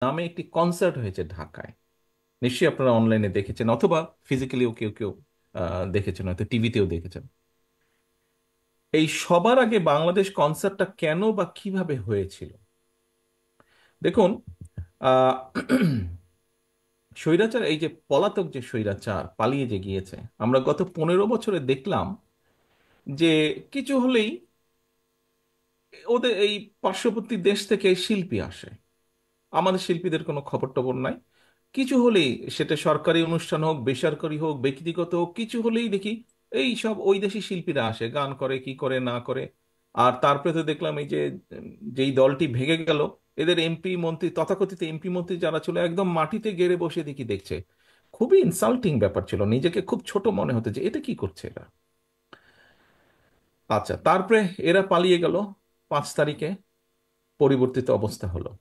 নামে একটি কনসার্ট হয়েছে ঢাকায়। নিশ্চয়ই আপনারা অনলাইনে দেখেছেন, অথবা ফিজিক্যালিও কেউ কেউ দেখেছেন, হয়তো টিভিতেও দেখেছেন। এই সবার আগে বাংলাদেশ কনসার্টটা কেন বা কিভাবে হয়েছিল? দেখুন, আহ স্বৈরাচার, এই যে পলাতক যে স্বৈরাচার পালিয়ে যে গিয়েছে, আমরা গত 15 বছরে দেখলাম যে কিছু হলেই ওদের এই পার্শ্ববর্তী দেশ থেকে শিল্পী আসে, আমাদের শিল্পীদের কোনো খবর টবর নাই। কিছু হলেই, সেটা সরকারি অনুষ্ঠান হোক, বেসরকারি হোক, ব্যক্তিগত হোক, কিছু হলেই দেখি এই সব ওই দেশি শিল্পীরা আসে, গান করে কি করে না করে। আর তারপরে তো দেখলাম এই যে যেই দলটি ভেঙে গেল, এদের এমপি মন্ত্রী, তথাকথিত এমপি মন্ত্রী যারা ছিল, একদম মাটিতে গেড়ে বসে দেখি দেখছে। খুবই ইনসাল্টিং ব্যাপার ছিল, নিজেকে খুব ছোট মনে হতো যে এটা কি করছে এরা। আচ্ছা, তারপরে এরা পালিয়ে গেল, 5 তারিখে পরিবর্তিত অবস্থা হলো।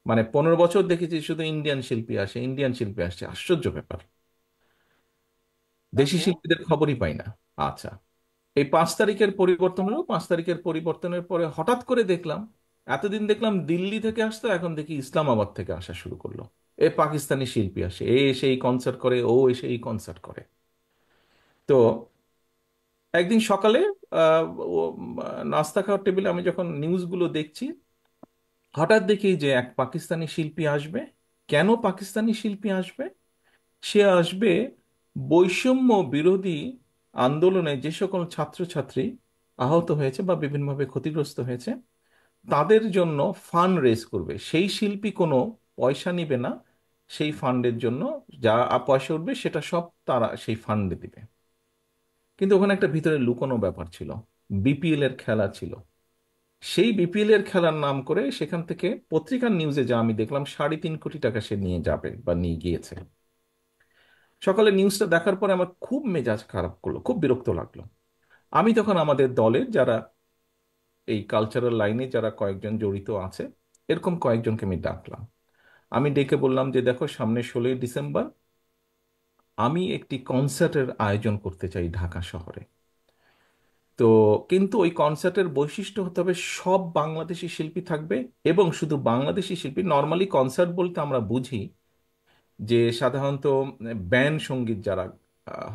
মানে 15 বছর দেখেছি শুধু ইন্ডিয়ান শিল্পী আসে, ইন্ডিয়ান শিল্পী আসছে, আশ্চর্য ব্যাপার। দেশি তারপর শিল্পীদের খবরই পাই না। আচ্ছা, এই 5 তারিখের পরিবর্তন হলো, 5 তারিখের পরিবর্তনের পরে হঠাৎ করে দেখলাম, এতদিন দেখলাম দিল্লি থেকে আসতো, এখন দেখি ইসলামাবাদ থেকে আসা শুরু করলো। এ পাকিস্তানি শিল্পী আসে, এ এসে এই কনসার্ট করে, ও এসে এই কনসার্ট করে। তো একদিন সকালে আহ, ও, নাস্তা খাওয়ার টেবিলে আমি যখন নিউজগুলো দেখছি, হঠাৎ দেখি যে এক পাকিস্তানি শিল্পী আসবে। কেন পাকিস্তানি শিল্পী আসবে? সে আসবে বৈষম্য বিরোধী আন্দোলনে যে সকল ছাত্রছাত্রী আহত হয়েছে বা বিভিন্নভাবে ক্ষতিগ্রস্ত হয়েছে, তাদের জন্য ফান্ড রেজ করবে। সেই শিল্পী কোনো পয়সা নিবে না, সেই ফান্ডের জন্য যা পয়সা উঠবে সেটা সব তারা সেই ফান্ডে দিবে। কিন্তু ওখানে একটা ভিতরে লুকোনো ব্যাপার ছিল, বিপিএল এর খেলা ছিল। সেই বিপিএল এর খেলার নাম করে সেখান থেকে পত্রিকার নিউজে যা আমি দেখলাম, 3.5 কোটি টাকা সে নিয়ে যাবে বা নিয়ে গিয়েছে। সকালে নিউজটা দেখার পরে আমার খুব মেজাজ খারাপ করলো, খুব বিরক্ত লাগলো। আমি তখন আমাদের দলের যারা এই কালচারাল লাইনে যারা কয়েকজন জড়িত আছে, এরকম কয়েকজনকে আমি ডাকলাম। আমি ডেকে বললাম যে দেখো, সামনে 16ই ডিসেম্বর আমি একটি কনসার্টের আয়োজন করতে চাই ঢাকা শহরে। তো কিন্তু ওই কনসার্টের বৈশিষ্ট্য হতে হবে সব বাংলাদেশি শিল্পী থাকবে, এবং শুধু বাংলাদেশি শিল্পী। নর্মালি কনসার্ট বলতে আমরা বুঝি যে সাধারণত ব্যান্ড সঙ্গীত যারা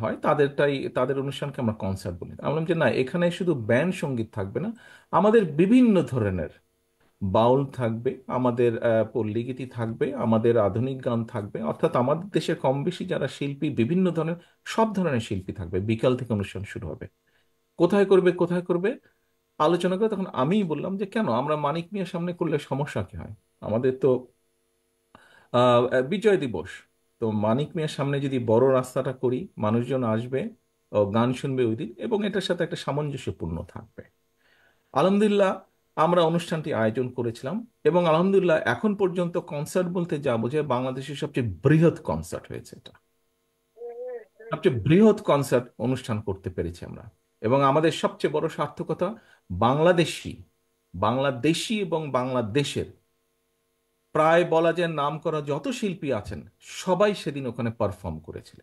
হয় তাদেরটাই, তাদের অনুষ্ঠানকে আমরা কনসার্ট বলি। আমি বললাম যে না, এখানে শুধু ব্যান্ড সঙ্গীত থাকবে না, আমাদের বিভিন্ন ধরনের বাউল থাকবে, আমাদের পল্লীগীতি থাকবে, আমাদের আধুনিক গান থাকবে, অর্থাৎ আমাদের দেশে কম বেশি যারা শিল্পী, বিভিন্ন ধরনের, সব ধরনের শিল্পী থাকবে। বিকাল থেকে অনুষ্ঠান শুরু হবে। কোথায় করবে কোথায় করবে আলোচনা করে তখন আমিই বললাম যে কেন আমরা মানিক মিয়ার সামনে করলে সমস্যা কি হয়? আমাদের তো বিজয় দিবস। তো মানিক মিয়ার সামনে যদি বড় রাস্তাটা করি, মানুষজন আসবে, ও গান শুনবে ওই দিন, এবং এটার সাথে একটা সামঞ্জস্যপূর্ণ থাকবে। আলহামদুলিল্লাহ, আমরা অনুষ্ঠানটি আয়োজন করেছিলাম, এবং আলহামদুলিল্লাহ এখন পর্যন্ত কনসার্ট বলতে যা বোঝায়, বাংলাদেশের সবচেয়ে বৃহৎ কনসার্ট হয়েছে এটা। সবচেয়ে বৃহৎ কনসার্ট অনুষ্ঠান করতে পেরেছি আমরা। এবং আমাদের সবচেয়ে বড় সার্থকতা, বাংলাদেশি বাংলাদেশি এবং বাংলাদেশের প্রায় বলা যায় নাম করা যত শিল্পী আছেন, সবাই সেদিন ওখানে পারফর্ম করেছিলেন।